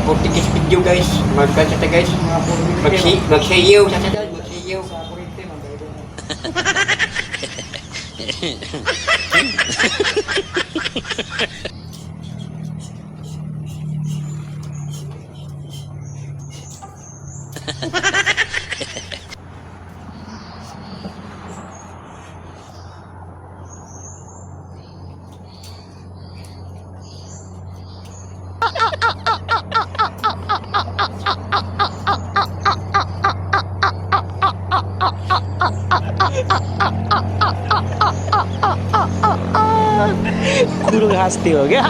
Portuguese video guys. Magkanta guys. Magsayaw sa sadal. Magsayaw. Sa kurente, magdaido na. खूब हंसते हो गया